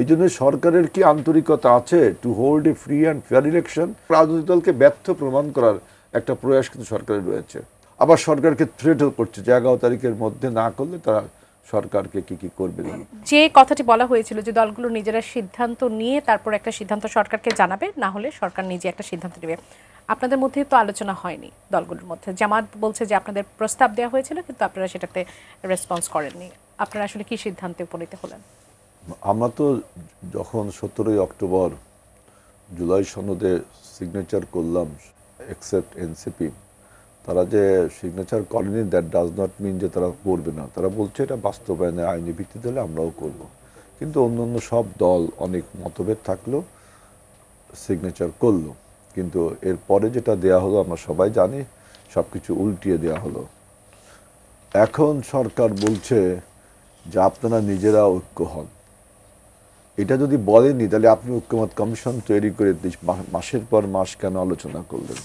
এই জন্য সরকারের কি আন্তরিকতা আছে to hold a free and fair election? রাজনৈতিক দলকে ব্যর্থ প্রমাণ করার একটা প্রয়াস কিন্তু সরকারের রয়েছে। আবার সরকারকে থ্রেটও করছে যে 11 তারিখের মধ্যে না করলে তারা সরকারকে কি কি করবে। যে কথাটি বলা হয়েছিল যে দলগুলো নিজেরা সিদ্ধান্ত নিয়ে তারপর একটা সিদ্ধান্ত সরকারকে জানাবে, না হলে সরকার নিজে একটা সিদ্ধান্ত নেবে। আপনাদের মধ্যে তো আলোচনা হয়নি দলগুলোর মধ্যে। জামাত বলছে যে আপনাদের প্রস্তাব দেওয়া হয়েছিল কিন্তু আপনারা সেটাতে রেসপন্স করেননি। আপনারা আসলে কি সিদ্ধান্তে উপনীত হলেন? আমরা তো যখন 17ই অক্টোবর জুলাই সনদে সিগনেচার করলাম, এক্সেপ্ট এনসিপি, তারা যে সিগনেচার করেনি দ্যাট ডাজ নট মিন যে তারা করবে না। তারা বলছে এটা বাস্তবায়নে আইনি ভিত্তিতে হলে আমরাও করব। কিন্তু অন্যান্য সব দল অনেক মতভেদ থাকলেও সিগনেচার করলো। কিন্তু এরপরে যেটা দেয়া হলো আমরা সবাই জানি, সব কিছু উল্টিয়ে দেওয়া হলো। এখন সরকার বলছে যে আপনারা নিজেরা ঐক্য হন। এটা যদি বলেননি তাহলে আপনি ঐক্যমত কমিশন তৈরি করে মাসের পর মাস কেন আলোচনা করলেন?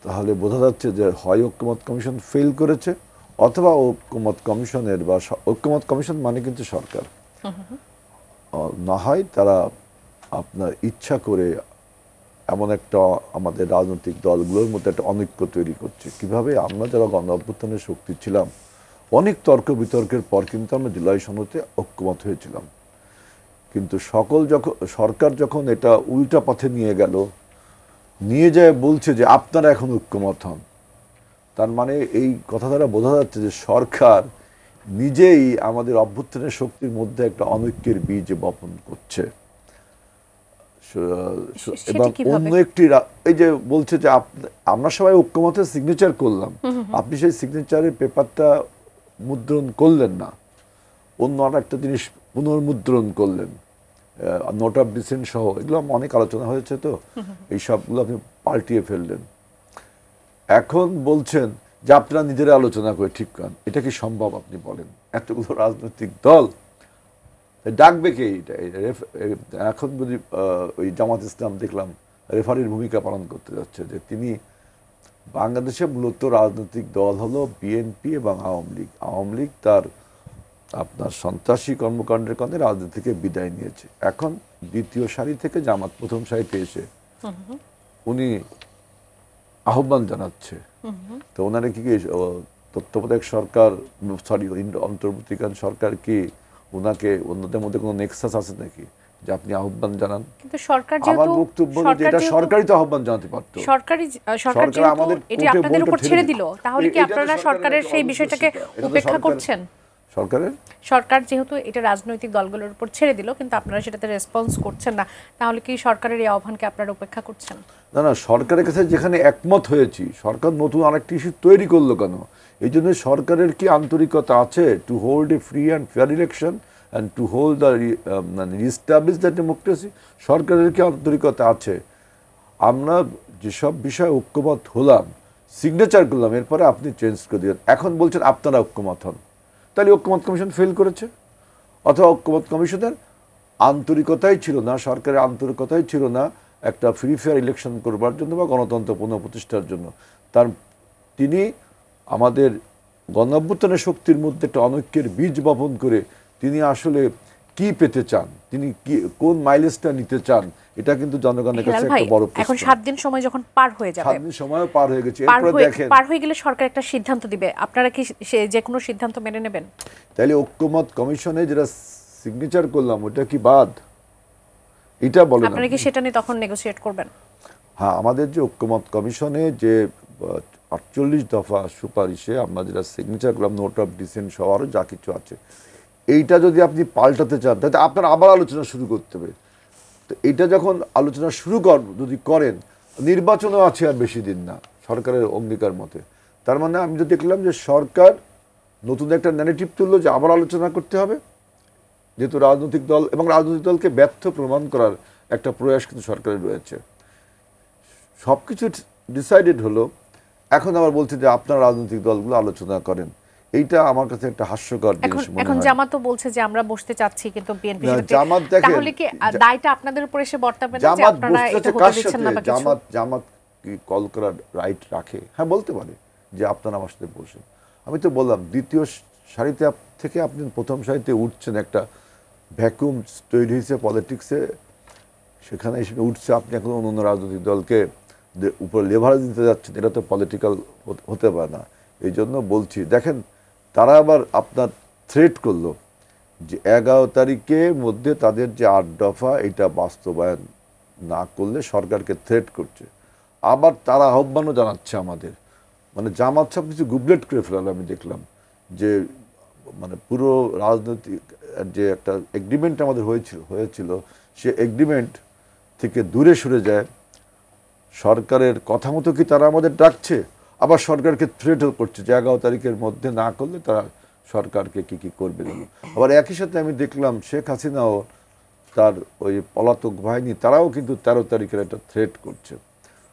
তাহলে বোঝা যাচ্ছে যে হয় ঐক্যমত কমিশন ফেল করেছে, অথবা ঐক্যমত কমিশনের বা ঐক্যমত কমিশন মানে কিন্তু সরকার, না হয় তারা আপনার ইচ্ছা করে এমন একটা আমাদের রাজনৈতিক দলগুলোর মধ্যে একটা অনৈক্য তৈরি করছে। কিভাবে? আমরা যারা গণ অভ্যুত্থানের শক্তি ছিলাম, অনেক তর্ক বিতর্কের পর কিন্তু আমরা জুলাই সনদে ঐক্যমত হয়েছিলাম। কিন্তু সরকার যখন এটা উল্টা পথে নিয়ে যায় বলছে যে আপনারা এখন ঐক্যমত হন, তার মানে এই কথা দ্বারা বোঝা যাচ্ছে যে সরকার নিজেই আমাদের অভ্যুত্থানের শক্তির মধ্যে একটা অনৈক্যের বীজ বপন করছে। এবং অন্য একটি এই যে বলছে যে আমরা সবাই ঐক্যমতে সিগনেচার করলাম, আপনি সেই সিগনেচারের পেপারটা মুদ্রণ করলেন না, অন্য আর একটা জিনিস পুনর্মুদ্রণ করলেন, নোট অফ ডিসেন্ট সহ। এগুলো অনেক আলোচনা হয়েছে, তো এই সবগুলো আপনি পাল্টিয়ে ফেললেন। এখন বলছেন যে আপনারা নিজেরা আলোচনা করে ঠিক করেন। এটা কি সম্ভব? আপনি বলেন, এতগুলো রাজনৈতিক দল ডাকবে কে? এখন যদি ওই জামাত ইসলাম দেখলাম রেফারির ভূমিকা পালন করতে যাচ্ছে, যে তিনি বাংলাদেশে মূলত রাজনৈতিক দল হলো বিএনপি এবং আওয়ামী লীগ। আওয়ামী লীগ তার আপনার সন্ত্রাসী কর্মকাণ্ডের কারণে রাজনীতি থেকে বিদায় নিয়েছে। এখন দ্বিতীয় সারি থেকে জামাত প্রথম সারিতে এসে উনি আহ্বান জানাচ্ছে। তো ওনারা কি তত্ত্বাবধায়ক সরকার, সরি অন্তর্বর্তীকালীন সরকার কি ওনাকে অন্যদের মধ্যে কোনো নেক্সাস আছে নাকি যে আপনি আহ্বান জানান? কিন্তু সরকার আমার বক্তব্য হলো যে এটা সরকারই তো আহ্বান জানাতে পারতো। সরকার যেহেতু এটা আপনাদের উপর ছেড়ে দিল, তাহলে কি আপনারা সরকারের সেই বিষয়টাকে উপেক্ষা করছেন? সরকার যেহেতু এটা রাজনৈতিক দলগুলোর উপর ছেড়ে দিল, কিন্তু আপনারা সেটাতে রেসপন্স করছেন না, তাহলে কি সরকারের এই আহ্বানকে আপনারা উপেক্ষা করছেন? না না, সরকারের কাছে যেখানে একমত হয়েছি, সরকার নতুন আরেকটি ইস্যু তৈরি করলো কেন? এই জন্য সরকারের কি আন্তরিকতা আছে to hold a free and fair election and to hold the reestablish the democracy? সরকারের কি আন্তরিকতা আছে? আমরা যেসব বিষয়ে ঐক্যমত হলাম, সিগনেচার করলাম, এরপরে আপনি চেঞ্জ করে দিলেন, এখন বলছেন আপনারা ঐক্যমত হন। তাহলে ঐক্যমত কমিশন ফেল করেছে, অথবা ঐক্যমত কমিশনের আন্তরিকতাই ছিল না, সরকারের আন্তরিকতাই ছিল না একটা ফ্রি ফেয়ার ইলেকশন করবার জন্য বা গণতন্ত্র পুনঃপ্রতিষ্ঠার জন্য। তিনি আমাদের গণ অভ্যুত্থানের শক্তির মধ্যে একটা অনৈক্যের বীজ বপন করে তিনি আসলে কি পেতে চান, তিনি কি কোন মাইলেজটা নিতে চান, এটা কিন্তু জনগণের কাছে একটা বড় প্রশ্ন। এখন 7 দিন সময় যখন পার হয়ে যাবে, 7 দিন সময় পার হয়ে গেছে, এরপর দেখেন পার হয়ে গেলে সরকার একটা সিদ্ধান্ত দিবে, আপনারা কি যে কোনো সিদ্ধান্ত মেনে নেবেন? তাহলে ঐক্যমত কমিশনে যেটা সিগনেচার করলাম ওটা কি বাদ? এটা বলেন, আপনারা কি সেটা নিয়ে তখন নেগোসিয়েট করবেন? হ্যাঁ, আমাদের যে ঐক্যমত কমিশনে যে 48 দফা সুপারিশে আমরা যেটা সিগনেচার করলাম, নোট অফ ডিসেন্ট সহ আরও যা কিছু আছে, এইটা যদি আপনি পাল্টাতে চান তাহলে আপনার আবার আলোচনা শুরু করতে হবে। তো এইটা যখন আলোচনা যদি করেন, নির্বাচনও আছে আর বেশি দিন না সরকারের অঙ্গীকার মতে। তার মানে আমি তো দেখলাম যে সরকার নতুন একটা ন্যারেটিভ তুললো যে আবার আলোচনা করতে হবে, যেহেতু রাজনৈতিক দল এবং রাজনৈতিক দলকে ব্যর্থ প্রমাণ করার একটা প্রয়াস কিন্তু সরকারের রয়েছে। সব কিছু ডিসাইডেড হলো, এখন আবার বলছে যে আপনারা রাজনৈতিক দলগুলো আলোচনা করেন। এইটা আমার কাছে একটা হাস্যকর জিনিস মনে হয়। এখন জামাত তো বলছে যে আমরা বসতে চাচ্ছি, কিন্তু বিএনপি তাহলে কি দায়টা আপনাদের উপর এসে বর্তাবে না যে আপনারা এটা হতে দিচ্ছেন না? বা জামাত কি কল করার রাইট রাখে? হ্যাঁ, বলতে পারে যে আপনারা আমার সাথে বসেন। আমি তো বললাম দ্বিতীয় সারিতে থেকে আপনি প্রথম সারিতে উঠছেন একটা ভ্যাকুম তৈরি হয়েছে পলিটিক্সে, সেখানে এসে উঠছে আপনি এখন অন্য রাজনৈতিক দলকে উপর লেভারেজ দিতে যাচ্ছেন, এটা তো পলিটিক্যাল হতে পারে না। এই জন্য বলছি, দেখেন তারা আবার আপনার থ্রেট করলো যে 11 তারিখের মধ্যে তাদের যে 8 দফা এটা বাস্তবায়ন না করলে সরকারকে থ্রেট করছে। আবার তারা আহ্বানও জানাচ্ছে আমাদের, মানে জামাত সব কিছু গুবলেট করে ফেলালো। আমি দেখলাম যে মানে পুরো রাজনৈতিক যে একটা এগ্রিমেন্ট আমাদের হয়েছিল সে এগ্রিমেন্ট থেকে দূরে সরে যায়। সরকারের কথা মতো কি তারা আমাদের ডাকছে, আবার সরকারকে থ্রেটও করছে যে 11 তারিখের মধ্যে না করলে তারা সরকারকে কি করবে। আবার একই সাথে আমি দেখলাম শেখ হাসিনাও তার ওই পলাতক বাহিনী তারাও কিন্তু 13 তারিখের একটা থ্রেট করছে।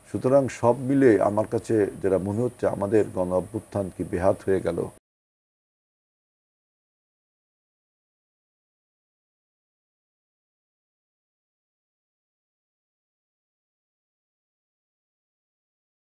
সুতরাং সব মিলে আমার কাছে যেটা মনে হচ্ছে আমাদের গণ অভ্যুত্থান কি বেহাত হয়ে গেল।